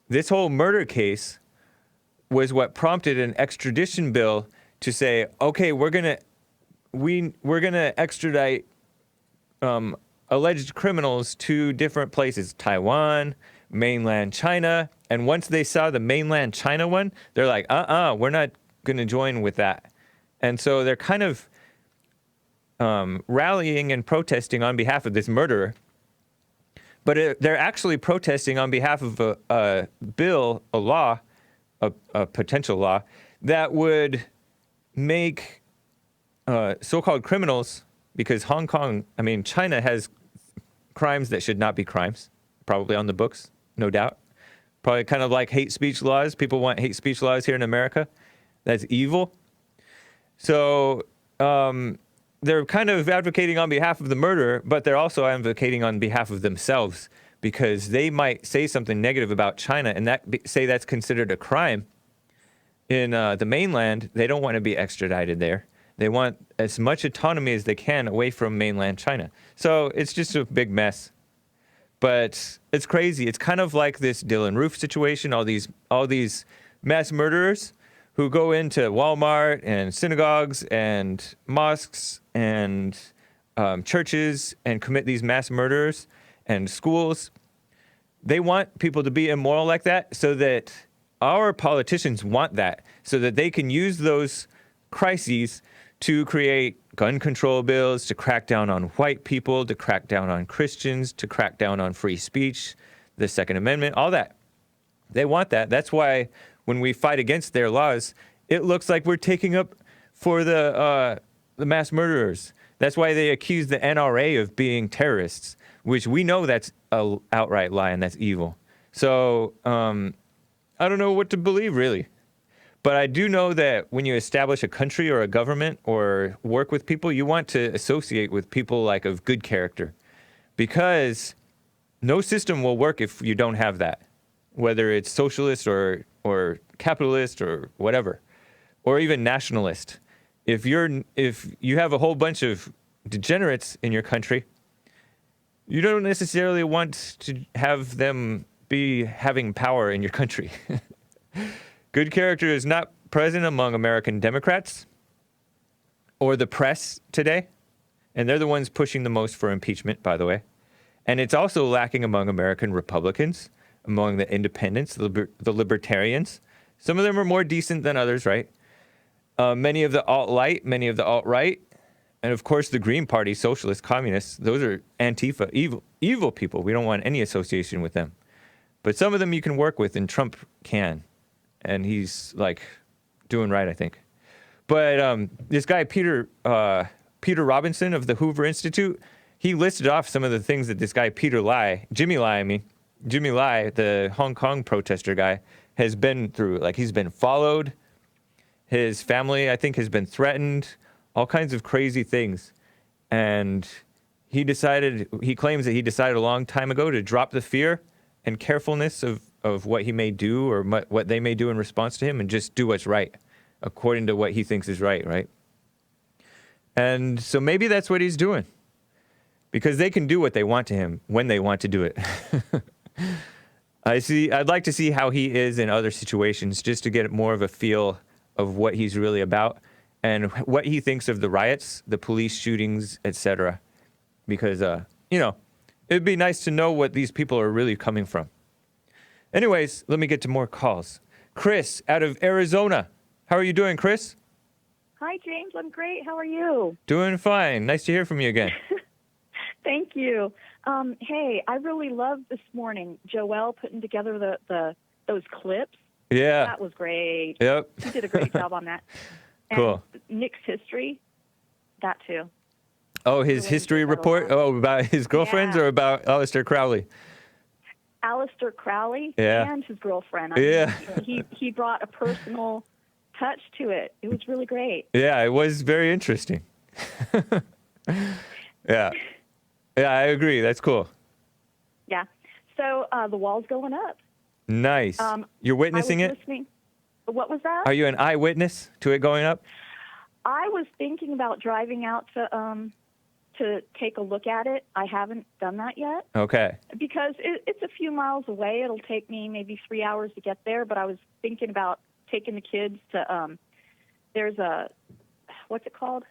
this whole murder case was what prompted an extradition bill to say, okay, we're gonna extradite alleged criminals to different places, Taiwan, mainland China. And once they saw the mainland China one, they're like, we're not going to join with that. And so they're kind of rallying and protesting on behalf of this murderer. But they're actually protesting on behalf of a bill, a law, a potential law, that would make so-called criminals, because China has crimes that should not be crimes, probably on the books, no doubt. Probably kind of like hate speech laws. People want hate speech laws here in America. That's evil. So they're kind of advocating on behalf of the murderer, but they're also advocating on behalf of themselves, because they might say something negative about China and say that's considered a crime in the mainland. They don't want to be extradited there. They want as much autonomy as they can away from mainland China. So it's just a big mess. But it's crazy. It's kind of like this Dylan Roof situation, all these mass murderers who go into Walmart and synagogues and mosques and churches and commit these mass murders, and schools. They want people to be immoral like that, so that our politicians want that, so that they can use those crises to create gun control bills, to crack down on white people, to crack down on Christians, to crack down on free speech, the Second Amendment, all that. They want that. That's why when we fight against their laws, it looks like we're taking up for the mass murderers. That's why they accuse the NRA of being terrorists, which we know that's an outright lie and that's evil. So I don't know what to believe, really. But I do know that when you establish a country or a government or work with people, you want to associate with people like of good character, because no system will work if you don't have that, whether it's socialist or capitalist or whatever, or even nationalist. If you have a whole bunch of degenerates in your country, you don't necessarily want to have them be having power in your country. Good character is not present among American Democrats or the press today, and they're the ones pushing the most for impeachment, by the way. And it's also lacking among American Republicans, among the independents, the libertarians. Some of them are more decent than others, right? Many of the alt-right, many of the alt-right, and of course the Green Party, socialists, communists, those are Antifa, evil people. We don't want any association with them. But some of them you can work with, and Trump can. And he's, like, doing right, I think. But this guy, Peter Robinson of the Hoover Institute, he listed off some of the things that this guy, Jimmy Lai, the Hong Kong protester guy, has been through. Like, he's been followed. His family, I think, has been threatened. All kinds of crazy things. And he claims that he decided a long time ago to drop the fear and carefulness of what he may do or what they may do in response to him and just do what's right, according to what he thinks is right? And so maybe that's what he's doing. Because they can do what they want to him when they want to do it. I'd like to see how he is in other situations just to get more of a feel of what he's really about and what he thinks of the riots, the police shootings, etc. Because, it'd be nice to know what these people are really coming from. Anyways, let me get to more calls. Chris out of Arizona. How are you doing, Chris? Hi, James. I'm great. How are you? Doing fine. Nice to hear from you again. Thank you. Hey, I really loved this morning, Joelle putting together those clips. Yeah. That was great. Yep. He did a great job on that. And Cool. Nick's history, that too. Oh, his history report? Oh, about his girlfriends or about Aleister Crowley? Aleister Crowley and his girlfriend. He brought a personal touch to it. It was really great. Yeah, it was very interesting. Yeah, I agree. That's cool. Yeah. So the wall's going up. Nice. You're witnessing it? Listening. What was that? Are you an eyewitness to it going up? I was thinking about driving out to take a look at it. I haven't done that yet. Okay. Because it's a few miles away. It'll take me maybe 3 hours to get there, but I was thinking about taking the kids to, there's a, what's it called?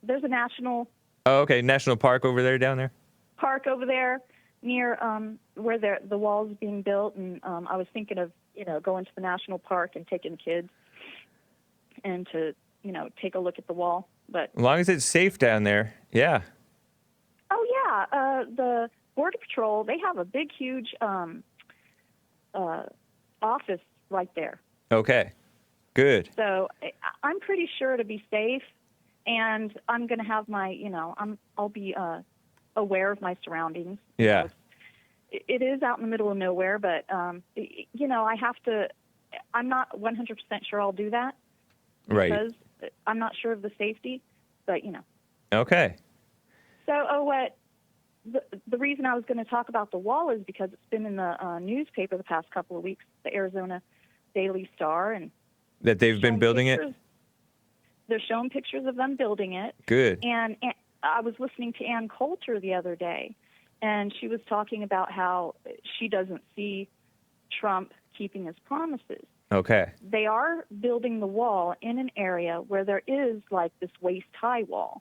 There's a national... Oh, okay. National park over there, down there? Park over there near where the wall's being built, and I was thinking of, going to the national park and taking the kids and to, take a look at the wall. But as long as it's safe down there, yeah. Oh, yeah. The Border Patrol, they have a big, huge office right there. Okay. Good. So I'm pretty sure to be safe, and I'm going to have my, I'll be aware of my surroundings. Yeah. It is out in the middle of nowhere, but, I have to, I'm not 100% sure I'll do that. Right. Because I'm not sure of the safety, but, Okay. So, the reason I was going to talk about the wall is because it's been in the newspaper the past couple of weeks, the Arizona Daily Star, and that they've been building it? They're showing pictures of them building it. Good. And I was listening to Ann Coulter the other day, and she was talking about how she doesn't see Trump keeping his promises. Okay. They are building the wall in an area where there is like this waist-high wall.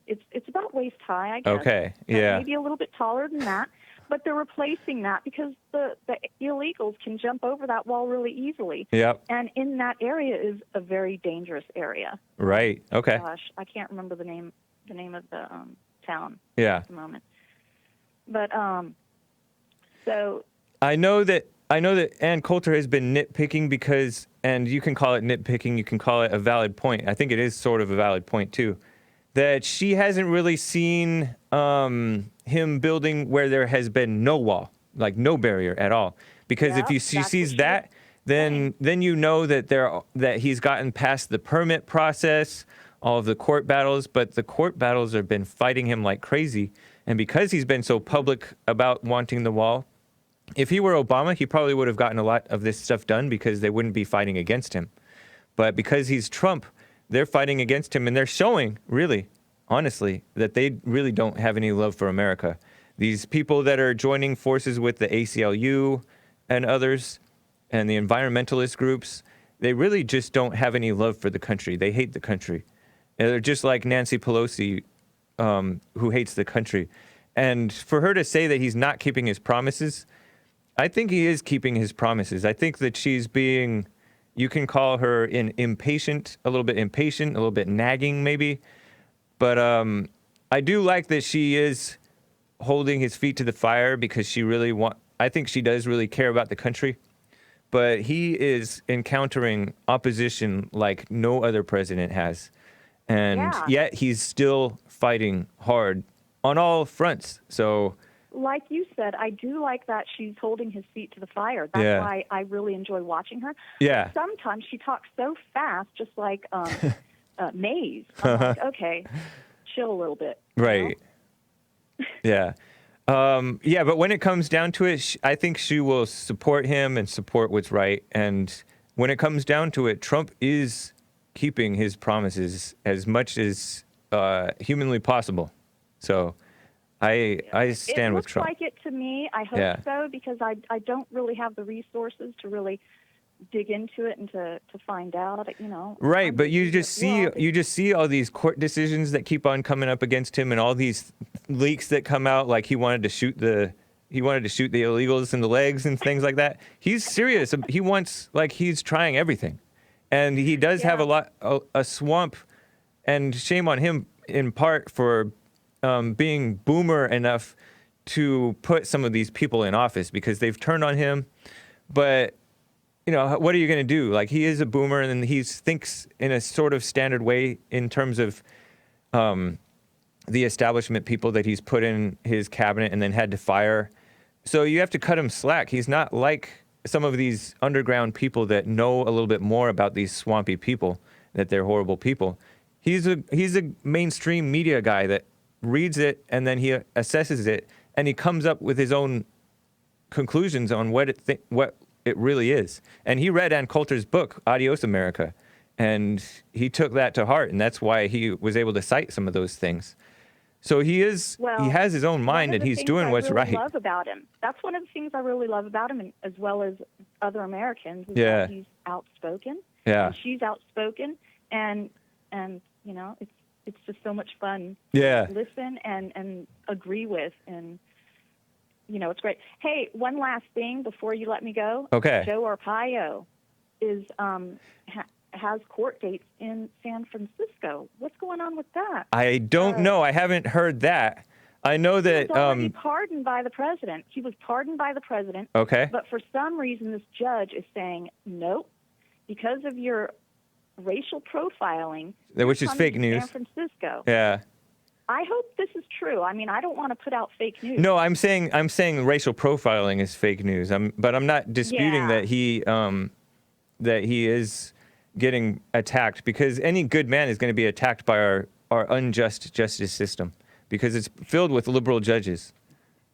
It's about waist-high, I guess. Okay, yeah. Maybe a little bit taller than that. But they're replacing that because the illegals can jump over that wall really easily. Yep. And in that area is a very dangerous area. Right. Okay. Gosh, I can't remember the name of the town yeah. at the moment. But so I know that Ann Coulter has been nitpicking because, and you can call it nitpicking, you can call it a valid point. I think it is sort of a valid point too, that she hasn't really seen him building where there has been no wall, like no barrier at all. Because if she sees that, then you know that he's gotten past the permit process, all of the court battles, but the court battles have been fighting him like crazy. And because he's been so public about wanting the wall, if he were Obama, he probably would have gotten a lot of this stuff done because they wouldn't be fighting against him. But because he's Trump, they're fighting against him, and they're showing, really, honestly, that they really don't have any love for America. These people that are joining forces with the ACLU and others and the environmentalist groups, they really just don't have any love for the country. They hate the country. And they're just like Nancy Pelosi, who hates the country. And for her to say that he's not keeping his promises, I think he is keeping his promises. I think that she's being, you can call her impatient, a little bit nagging maybe. But I do like that she is holding his feet to the fire because she really I think she does really care about the country. But he is encountering opposition like no other president has. And yet he's still fighting hard on all fronts. So, like you said, I do like that she's holding his feet to the fire. That's why I really enjoy watching her. Yeah. Sometimes she talks so fast, just like Maze. I'm like, okay, chill a little bit. Right. Yeah. Yeah, but when it comes down to it, I think she will support him and support what's right. And when it comes down to it, Trump is keeping his promises as much as humanly possible. So I stand with Trump. It looks like it to me. I hope so, because I don't really have the resources to really dig into it and to find out, you know. Right, but you just see all these court decisions that keep on coming up against him, and all these leaks that come out, like he wanted to shoot the illegals in the legs and things like that. He's serious. He wants, like, he's trying everything, and he does have a swamp, and shame on him in part for being boomer enough to put some of these people in office because they've turned on him, but. You know, what are you going to do? Like, he is a boomer, and he thinks in a sort of standard way in terms of the establishment people that he's put in his cabinet and then had to fire. So you have to cut him slack. He's not like some of these underground people that know a little bit more about these swampy people, that they're horrible people. He's a mainstream media guy that reads it, and then he assesses it, and he comes up with his own conclusions on what it really is. And he read Ann Coulter's book, Adios America, and he took that to heart, and that's why he was able to cite some of those things. So he has his own mind, and he's doing what's right. Love about him. That's one of the things I really love about him, and as well as other Americans, is that he's outspoken. Yeah. And she's outspoken, and you know, it's just so much fun to listen and agree with, and you know, it's great. Hey, one last thing before you let me go. Okay. Joe Arpaio is has court dates in San Francisco. What's going on with that? I don't know. I haven't heard that. I know that he was already pardoned by the president. He was pardoned by the president. Okay. But for some reason, this judge is saying, nope, because of your racial profiling, which is fake news. San Francisco. Yeah. I hope this is true. I mean, I don't want to put out fake news. No, I'm saying racial profiling is fake news. But I'm not disputing that he is getting attacked, because any good man is going to be attacked by our unjust justice system because it's filled with liberal judges.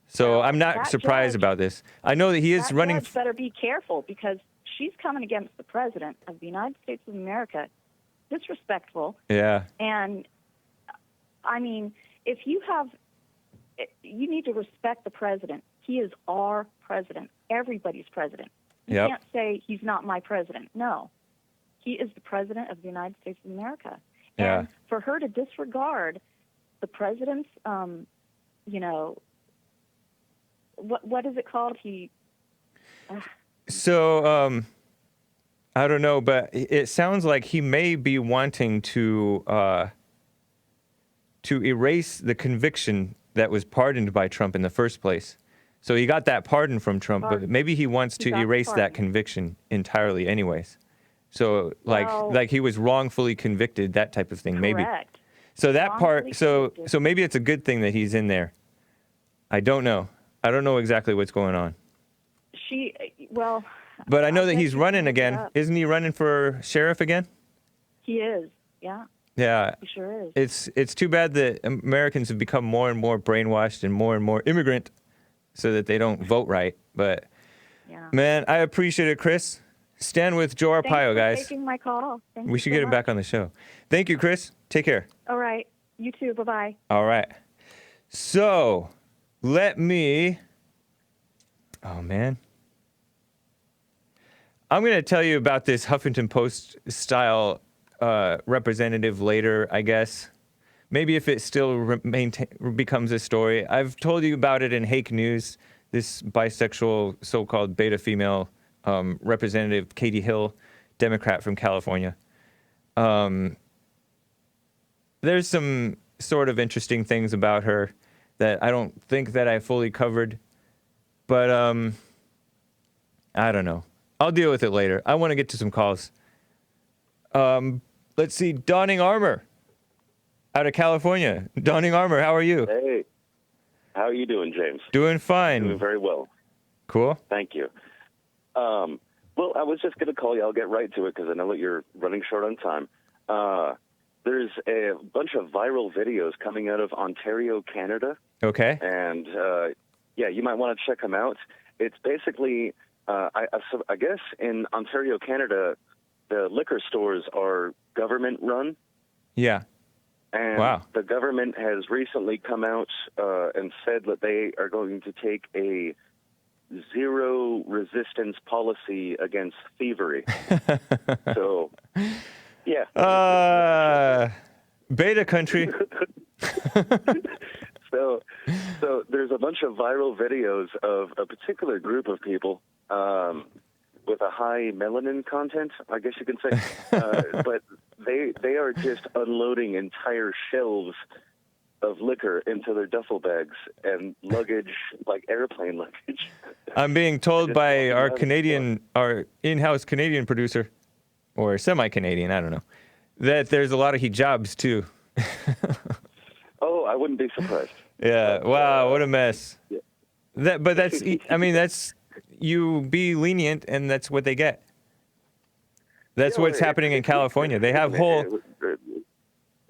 So I'm not surprised about this. I know that he is running. Judge better be careful, because she's coming against the president of the United States of America, disrespectful. Yeah. And I mean, you need to respect the president. He is our president, everybody's president. You can't say he's not my president. No, he is the president of the United States of America. Yeah. And for her to disregard the president's, you know, what is it called? So, I don't know, but it sounds like he may be wanting to erase the conviction that was pardoned by Trump in the first place. So he got that pardon from Trump, but maybe he wants to erase that conviction entirely anyways. So like he was wrongfully convicted, that type of thing, maybe. Correct. So that part, so maybe it's a good thing that he's in there. I don't know. I don't know exactly what's going on. But I know that he's running again. Isn't he running for sheriff again? He is, yeah. Yeah. It sure is. It's too bad that Americans have become more and more brainwashed and more immigrant so that they don't vote right. But, Yeah. man, I appreciate it, Chris. Stand with Joe Arpaio, Thanks for guys. taking my call. Thank We you should so get him back much. on the show. Thank you, Chris. Take care. All right. You too. Bye-bye. All right. So, let me... Oh, man. I'm going to tell you about this Huffington Post-style representative later, I guess. Maybe if it still becomes a story. I've told you about it in Hake News, this bisexual so-called beta female representative, Katie Hill, Democrat from California. There's some sort of interesting things about her that I don't think that I fully covered. But I don't know. I'll deal with it later. I want to get to some calls. Let's see. Donning Armor out of California. Donning Armor, how are you? Hey. How are you doing, James? Doing fine. Doing very well. Cool. Thank you. Well, I was just going to call you. I'll get right to it because I know that you're running short on time. There's a bunch of viral videos coming out of Ontario, Canada. Okay. And, yeah, you might want to check them out. It's basically, I guess in Ontario, Canada, the liquor stores are government-run. Yeah. And wow. The government has recently come out and said that they are going to take a zero resistance policy against thievery. So, yeah. Beta country. So there's a bunch of viral videos of a particular group of people with a high melanin content, I guess you can say. But they are just unloading entire shelves of liquor into their duffel bags and luggage, like airplane luggage. I'm being told by our in-house Canadian producer, or semi-Canadian, I don't know, that there's a lot of hijabs too. Oh, I wouldn't be surprised. Yeah. Wow. What a mess. Yeah. That's you be lenient, and that's what they get. That's what's happening in California. They have whole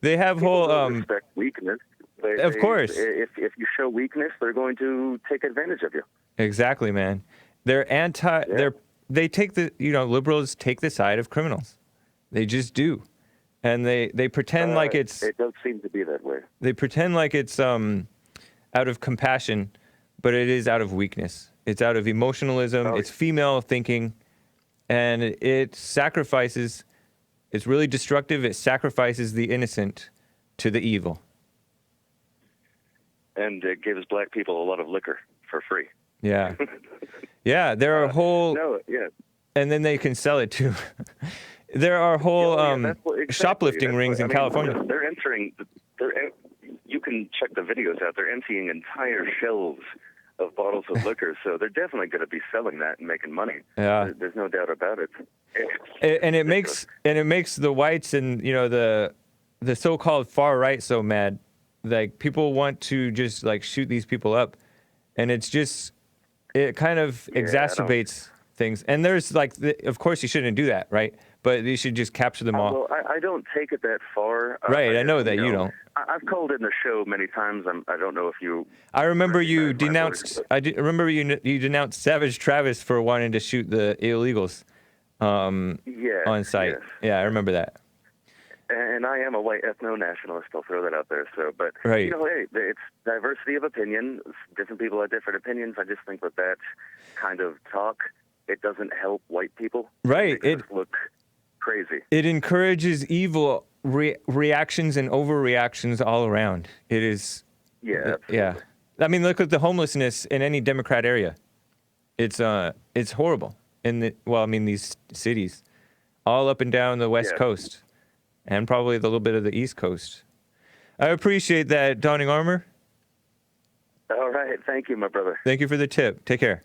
respect weakness. Of course. If you show weakness, they're going to take advantage of you. Exactly, man. They're they take liberals take the side of criminals. They just do. And they pretend like it's... It does seem to be that way. They pretend like it's out of compassion, but it is out of weakness. It's out of emotionalism. It's female thinking. And it sacrifices... It's really destructive. It sacrifices the innocent to the evil. And it gives black people a lot of liquor for free. Yeah. Yeah, there are whole... yeah. And then they can sell it too. There are whole shoplifting rings in California. They're entering. You can check the videos out. They're emptying entire shelves of bottles of liquor, so they're definitely going to be selling that and making money. Yeah, there's no doubt about it. It makes the whites and the so-called far right so mad. Like people want to just like shoot these people up, and it kind of exacerbates things. And there's of course you shouldn't do that, right? But you should just capture them all. Well, I don't take it that far. Right, I know that you don't. I've called in the show many times. I don't know if you... I remember you denounced... remember you denounced Savage Travis for wanting to shoot the illegals on site. Yes. Yeah, I remember that. And I am a white ethno-nationalist. I'll throw that out there. So, but, right. Hey, it's diversity of opinion. Different people have different opinions. I just think with that kind of talk, it doesn't help white people. Right. It look crazy. It encourages evil reactions and overreactions all around. It is. Yeah. Yeah. I mean, look at the homelessness in any Democrat area. It's horrible these cities, all up and down the West Coast, and probably a little bit of the East Coast. I appreciate that, Donning Armor. All right. Thank you, my brother. Thank you for the tip. Take care.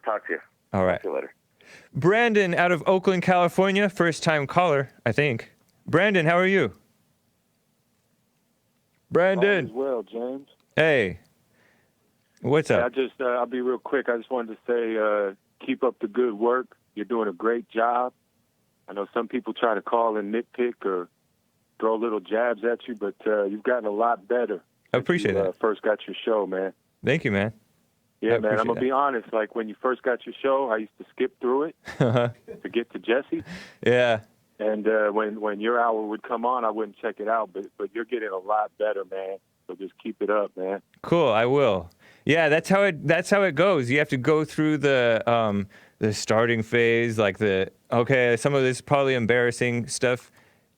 Talk to you. All right. Talk to you later. Brandon out of Oakland, California. First-time caller, I think. Brandon, how are you? Brandon. All is well, James. Hey. What's up? I'll be real quick. I just wanted to say, keep up the good work. You're doing a great job. I know some people try to call and nitpick or throw little jabs at you, but you've gotten a lot better. I appreciate that. that. First got your show, man. Thank you, man. Yeah, man. I'm gonna be honest. Like when you first got your show, I used to skip through it to get to Jesse. Yeah. And when your hour would come on, I wouldn't check it out. But you're getting a lot better, man. So just keep it up, man. Cool. I will. Yeah, that's how it goes. You have to go through the starting phase, like some of this probably embarrassing stuff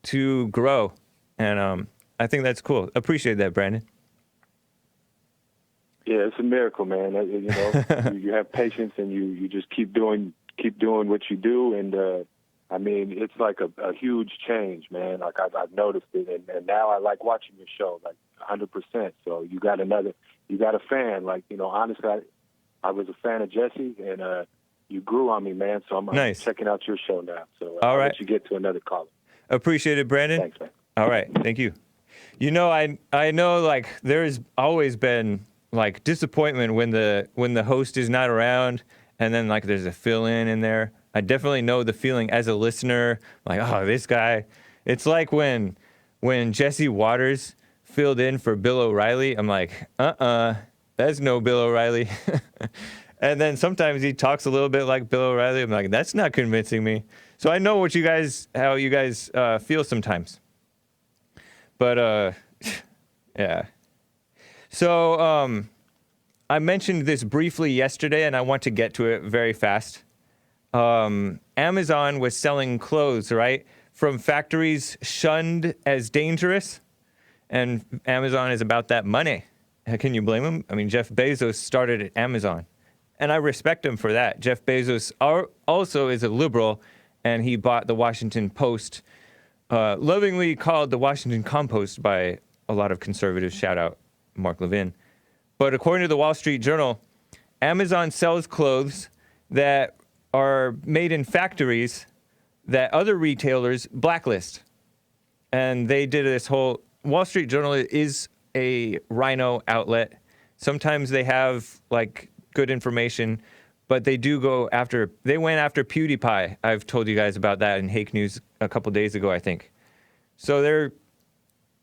to grow, and I think that's cool. Appreciate that, Brandon. Yeah, it's a miracle, man. You know, you have patience and you just keep doing what you do, and I mean, it's like a huge change, man. Like I've noticed it, and now I like watching your show, like 100%. So you got a fan. Like, you know, honestly, I was a fan of Jesse, and you grew on me, man. So I'm nice. Checking out your show now. So All I'll right. let you get to another caller. Appreciate it, Brandon. Thanks, man. All right, thank you. You know, I know, like, there's always been like disappointment when the host is not around, and then like there's a fill-in in there. I definitely know the feeling as a listener, like, oh, this guy. It's like when Jesse Waters filled in for Bill O'Reilly. I'm like, that's no Bill O'Reilly. And then sometimes he talks a little bit like Bill O'Reilly. I'm like, that's not convincing me. So I know how you guys feel sometimes. But yeah. So I mentioned this briefly yesterday, and I want to get to it very fast. Amazon was selling clothes, right, from factories shunned as dangerous, and Amazon is about that money. Can you blame him? I mean, Jeff Bezos started at Amazon, and I respect him for that. Jeff Bezos also is a liberal, and he bought the Washington Post, lovingly called the Washington Compost by a lot of conservatives. Shout out Mark Levin. But according to the Wall Street Journal, Amazon sells clothes that are made in factories that other retailers blacklist. And they did this whole... Wall Street Journal is a rhino outlet. Sometimes they have, like, good information, but they do go after... They went after PewDiePie. I've told you guys about that in Hake News a couple days ago, I think. So they're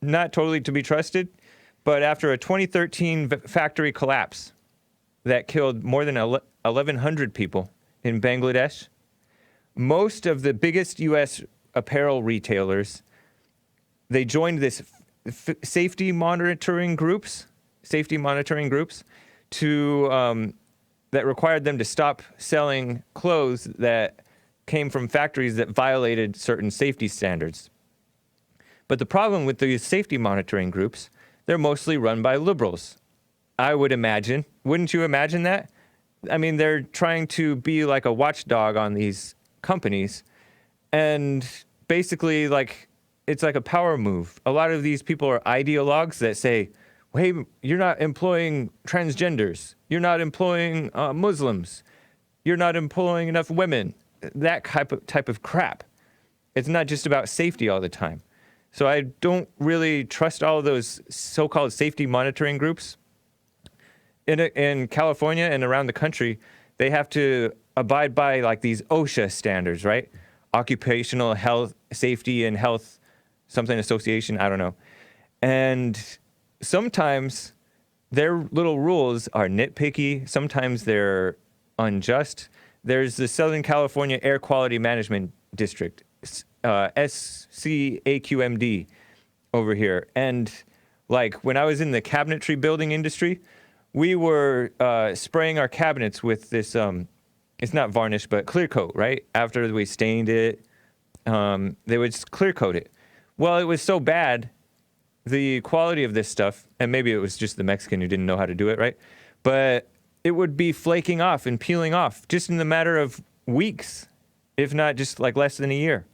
not totally to be trusted, but after a 2013 factory collapse that killed more than 1,100 people in Bangladesh, most of the biggest U.S. apparel retailers, they joined this safety monitoring groups to that required them to stop selling clothes that came from factories that violated certain safety standards. But the problem with these safety monitoring groups, they're mostly run by liberals, I would imagine. Wouldn't you imagine that? I mean, they're trying to be like a watchdog on these companies, and basically, like, it's like a power move. A lot of these people are ideologues that say, hey, you're not employing transgenders. You're not employing Muslims. You're not employing enough women. That type of crap. It's not just about safety all the time. So I don't really trust all of those so-called safety monitoring groups. In California and around the country, they have to abide by like these OSHA standards, right? Occupational Health, Safety and Health, something association, I don't know. And sometimes their little rules are nitpicky. Sometimes they're unjust. There's the Southern California Air Quality Management District, SCAQMD over here. And like when I was in the cabinetry building industry, we were spraying our cabinets with this, it's not varnish, but clear coat, right? After we stained it, they would just clear coat it. Well, it was so bad, the quality of this stuff, and maybe it was just the Mexican who didn't know how to do it, right? But it would be flaking off and peeling off just in the matter of weeks, if not just like less than a year,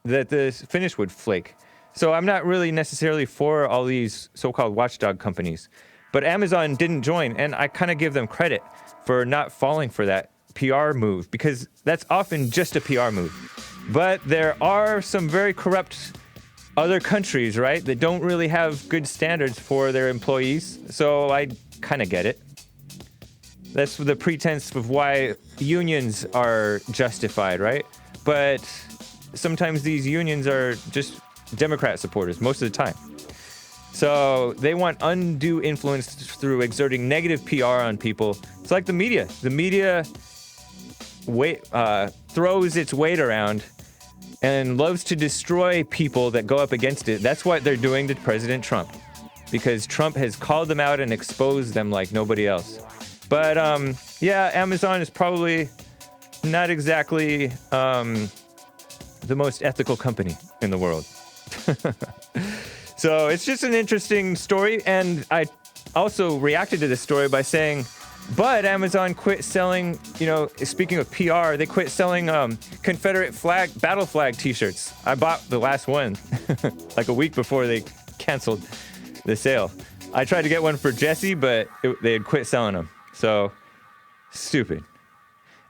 that the finish would flake. So I'm not really necessarily for all these so-called watchdog companies. But Amazon didn't join, and I kind of give them credit for not falling for that PR move, because that's often just a PR move. But there are some very corrupt other countries, right, that don't really have good standards for their employees, so I kind of get it. That's the pretense of why unions are justified, right? But sometimes these unions are just Democrat supporters most of the time. So they want undue influence through exerting negative PR on people. It's like the media. The media throws its weight around and loves to destroy people that go up against it. That's what they're doing to President Trump, because Trump has called them out and exposed them like nobody else. But yeah, Amazon is probably not exactly the most ethical company in the world. So it's just an interesting story, and I also reacted to this story by saying, but Amazon quit selling, speaking of PR, they quit selling Confederate flag, battle flag t-shirts. I bought the last one like a week before they canceled the sale. I tried to get one for Jesse, but they had quit selling them. So, stupid.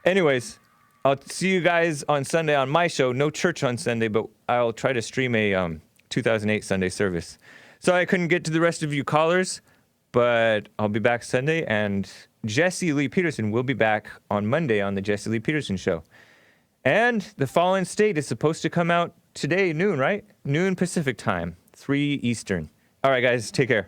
Anyways, I'll see you guys on Sunday on my show. No church on Sunday, but I'll try to stream a 2008 Sunday service. So I couldn't get to the rest of you callers, but I'll be back Sunday, and Jesse Lee Peterson will be back on Monday on the Jesse Lee Peterson Show. And The Fallen State is supposed to come out today, noon, right? Noon Pacific time, 3 Eastern. All right, guys, take care.